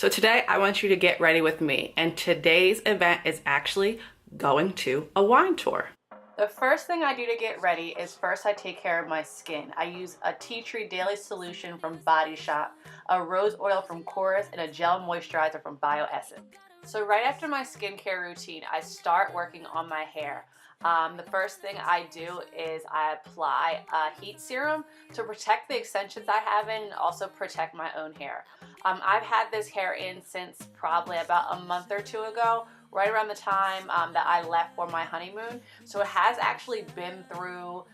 So today I want you to get ready with me, and today's event is actually going to a wine tour. The first thing I do to get ready is first I take care of my skin. I use a tea tree daily solution from Body Shop, a rose oil from Chorus, and a gel moisturizer from Bioessence. So right after my skincare routine, I start working on my hair. The first thing I do is I apply a heat serum to protect the extensions I have in and also protect my own hair. I've had this hair in since probably about a month or two ago, right around the time that I left for my honeymoon. So it has actually been through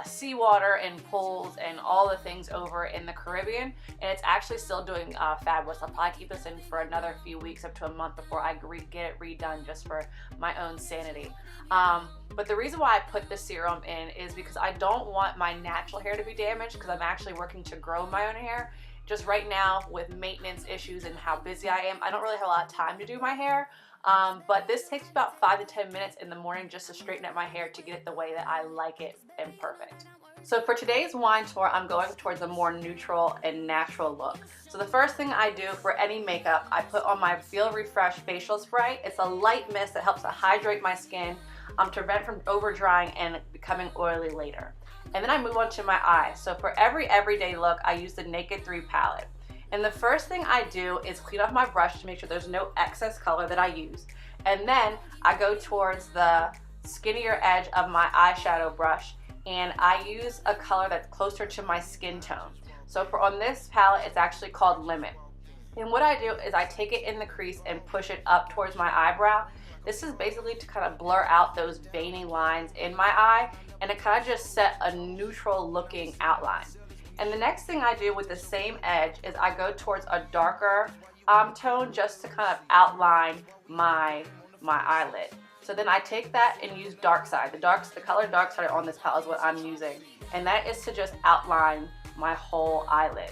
seawater and pools and all the things over in the Caribbean, and it's actually still doing fabulous. I'll probably keep this in for another few weeks up to a month before I get it redone, just for my own sanity. But the reason why I put this serum in is because I don't want my natural hair to be damaged, because I'm actually working to grow my own hair. Just right now with maintenance issues and how busy I am, I don't really have a lot of time to do my hair. But this takes about 5 to 10 minutes in the morning just to straighten up my hair to get it the way that I like it and perfect. So for today's wine tour, I'm going towards a more neutral and natural look. So the first thing I do for any makeup, I put on my Feel Refresh facial spray. It's a light mist that helps to hydrate my skin to prevent from over drying and becoming oily later. And then I move on to my eyes. So for every everyday look, I use the Naked 3 palette. And the first thing I do is clean off my brush to make sure there's no excess color that I use. And then I go towards the skinnier edge of my eyeshadow brush, and I use a color that's closer to my skin tone. So for on this palette, it's actually called Limit. And what I do is I take it in the crease and push it up towards my eyebrow. This is basically to kind of blur out those veiny lines in my eye, and to kind of just set a neutral looking outline. And the next thing I do with the same edge is I go towards a darker tone just to kind of outline my eyelid. So then I take that and use Dark Side. The color Dark Side on this palette is what I'm using, and that is to just outline my whole eyelid.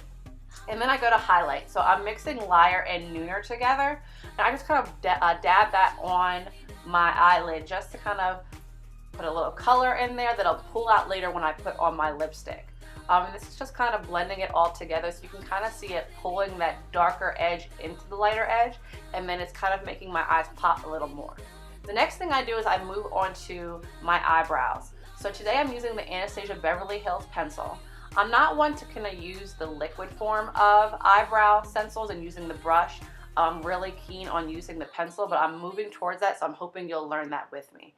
And then I go to highlight. So I'm mixing Liar and Nooner together, and I just kind of dab that on my eyelid just to kind of put a little color in there that'll pull out later when I put on my lipstick. And this is just kind of blending it all together, so you can kind of see it pulling that darker edge into the lighter edge, and then it's kind of making my eyes pop a little more. The next thing I do is I move on to my eyebrows. So today I'm using the Anastasia Beverly Hills pencil. I'm not one to kind of use the liquid form of eyebrow stencils and using the brush. I'm really keen on using the pencil, but I'm moving towards that, so I'm hoping you'll learn that with me.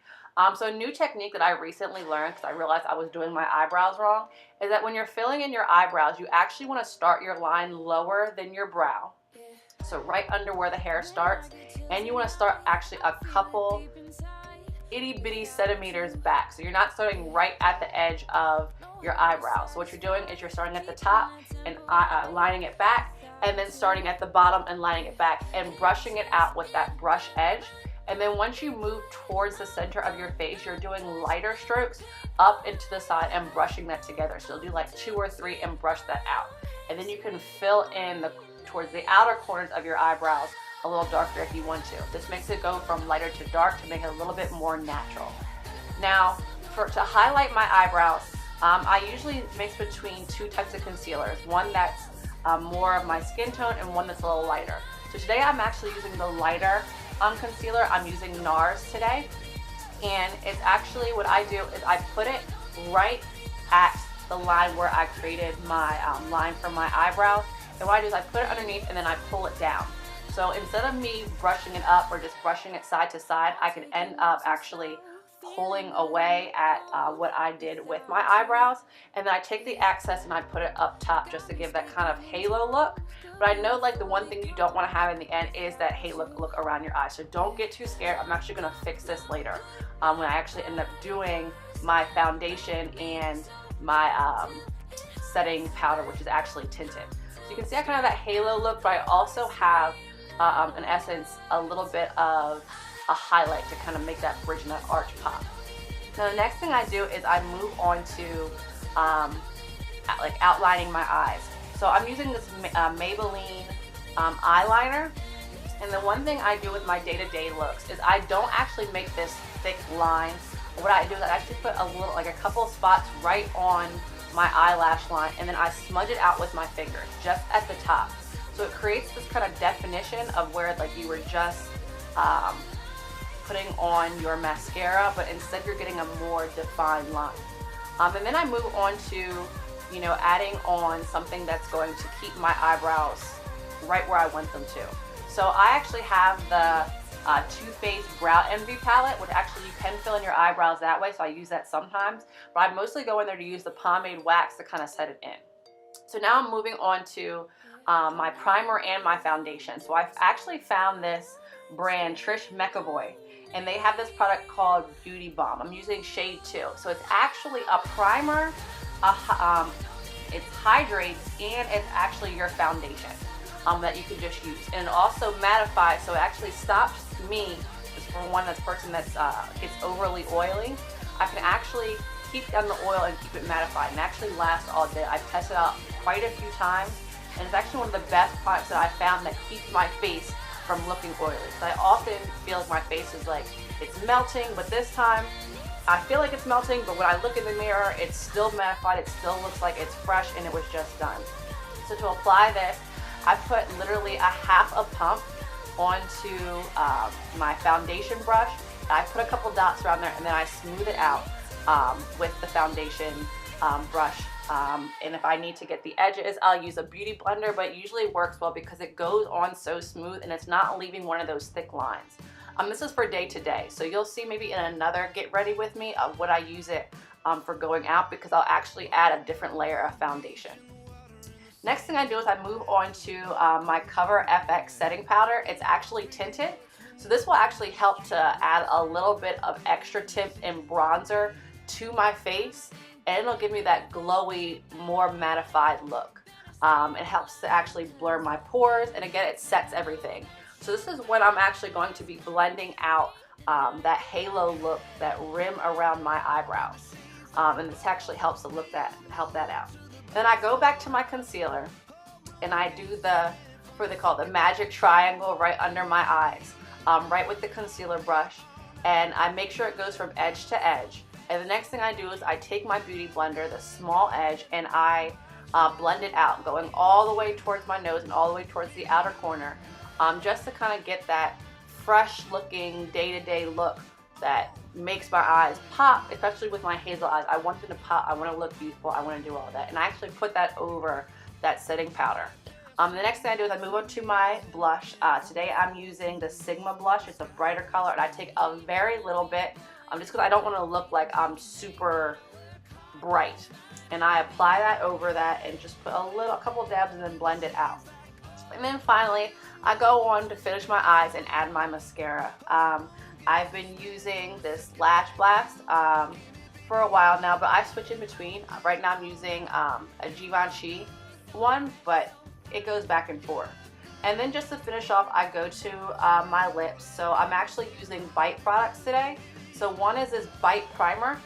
So a new technique that I recently learned, because I realized I was doing my eyebrows wrong, is that when you're filling in your eyebrows, you actually want to start your line lower than your brow. So right under where the hair starts, and you want to start actually a couple itty bitty centimeters back. So you're not starting right at the edge of your eyebrow. So what you're doing is you're starting at the top and lining it back, and then starting at the bottom and lining it back and brushing it out with that brush edge. And then once you move towards the center of your face, you're doing lighter strokes up into the side and brushing that together. So you'll do like 2 or 3 and brush that out. And then you can fill in towards the outer corners of your eyebrows a little darker if you want to. This makes it go from lighter to dark to make it a little bit more natural. Now, to highlight my eyebrows, I usually mix between 2 types of concealers. One that's more of my skin tone and one that's a little lighter. So today I'm actually using the lighter concealer. I'm using NARS today, and it's actually what I do is I put it right at the line where I created my line for my eyebrows, and what I do is I put it underneath and then I pull it down. So instead of me brushing it up or just brushing it side to side, I can end up actually pulling away at what I did with my eyebrows, and then I take the excess and I put it up top just to give that kind of halo look. But I know, like, the one thing you don't want to have in the end is that halo look around your eyes, so don't get too scared. I'm actually going to fix this later when I actually end up doing my foundation and my setting powder, which is actually tinted. So you can see I kind of have that halo look, but I also have in essence a little bit of a highlight to kind of make that bridge and that arch pop. Now the next thing I do is I move on to like outlining my eyes. So I'm using this Maybelline eyeliner, and the one thing I do with my day-to-day looks is I don't actually make this thick line. What I do is I actually put a little, like a couple spots right on my eyelash line, and then I smudge it out with my fingers just at the top. So So it creates this kind of definition of where like you were just putting on your mascara, but instead you're getting a more defined line. And then I move on to, you know, adding on something that's going to keep my eyebrows right where I want them to. So I actually have the Too Faced Brow Envy palette, which actually you can fill in your eyebrows that way, so I use that sometimes, but I mostly go in there to use the pomade wax to kind of set it in. So now I'm moving on to my primer and my foundation. So I've actually found this brand, Trish McAvoy, and they have this product called Beauty Balm. I'm using shade 2. So it's actually a primer, it hydrates, and it's actually your foundation that you can just use. And it also mattifies, so it actually stops me, for one person that's gets overly oily. I can actually keep down the oil and keep it mattified and actually last all day. I've tested out quite a few times, and it's actually one of the best products that I found that keeps my face from looking oily. So I often feel like my face is like it's melting, but this time I feel like it's melting, but when I look in the mirror, it's still mattified, it still looks like it's fresh, and it was just done. So to apply this, I put literally a half a pump onto my foundation brush. I put a couple dots around there, and then I smooth it out with the foundation brush. And if I need to get the edges, I'll use a beauty blender, but it usually works well because it goes on so smooth and it's not leaving one of those thick lines. This is for day to day, so you'll see maybe in another get ready with me of what I use it for going out, because I'll actually add a different layer of foundation. Next thing I do is I move on to my Cover FX setting powder. It's actually tinted, so this will actually help to add a little bit of extra tint and bronzer to my face, and it'll give me that glowy, more mattified look. It helps to actually blur my pores, and again, it sets everything. So this is when I'm actually going to be blending out that halo look, that rim around my eyebrows, and this actually helps to help that out. Then I go back to my concealer, and I do what they call the magic triangle right under my eyes, right with the concealer brush, and I make sure it goes from edge to edge. And the next thing I do is I take my beauty blender, the small edge, and I blend it out, going all the way towards my nose and all the way towards the outer corner, just to kind of get that fresh looking day-to-day look that makes my eyes pop, especially with my hazel eyes. I want them to pop, I want to look beautiful, I want to do all that. And I actually put that over that setting powder. The next thing I do is I move on to my blush. Today I'm using the Sigma blush. It's a brighter color, and I take a very little bit, just because I don't want to look like I'm super bright. And I apply that over that and just put a couple dabs and then blend it out. And then finally, I go on to finish my eyes and add my mascara. I've been using this Lash Blast for a while now, but I switch in between. Right now I'm using a Givenchy one, but it goes back and forth. And then just to finish off, I go to my lips. So I'm actually using Bite products today. So one is this Bite primer.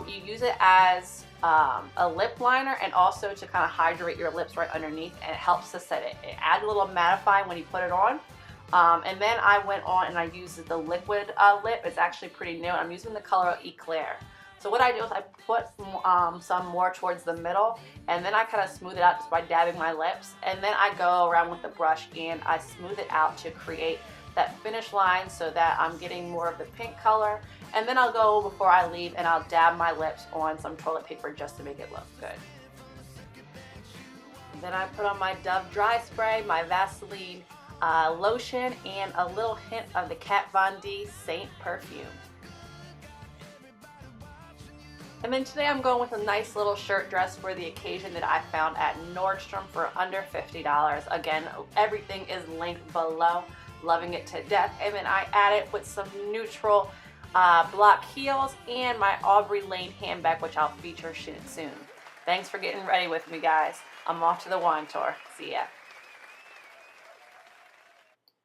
You use it as a lip liner and also to kind of hydrate your lips right underneath, and it helps to set it. It adds a little mattifying when you put it on. And then I went on and I used the liquid lip. It's actually pretty new. I'm using the color Eclair. So what I do is I put some more towards the middle, and then I kind of smooth it out just by dabbing my lips. And then I go around with the brush and I smooth it out to create that finish line so that I'm getting more of the pink color. And then I'll go before I leave and I'll dab my lips on some toilet paper just to make it look good. Then I put on my Dove Dry Spray, my Vaseline lotion, and a little hint of the Kat Von D Saint perfume. And then today I'm going with a nice little shirt dress for the occasion that I found at Nordstrom for under $50. Again, everything is linked below. Loving it to death. And then I add it with some neutral block heels and my Aubrey Lane handbag, which I'll feature soon. Thanks for getting ready with me, guys. I'm off to the wine tour. See ya.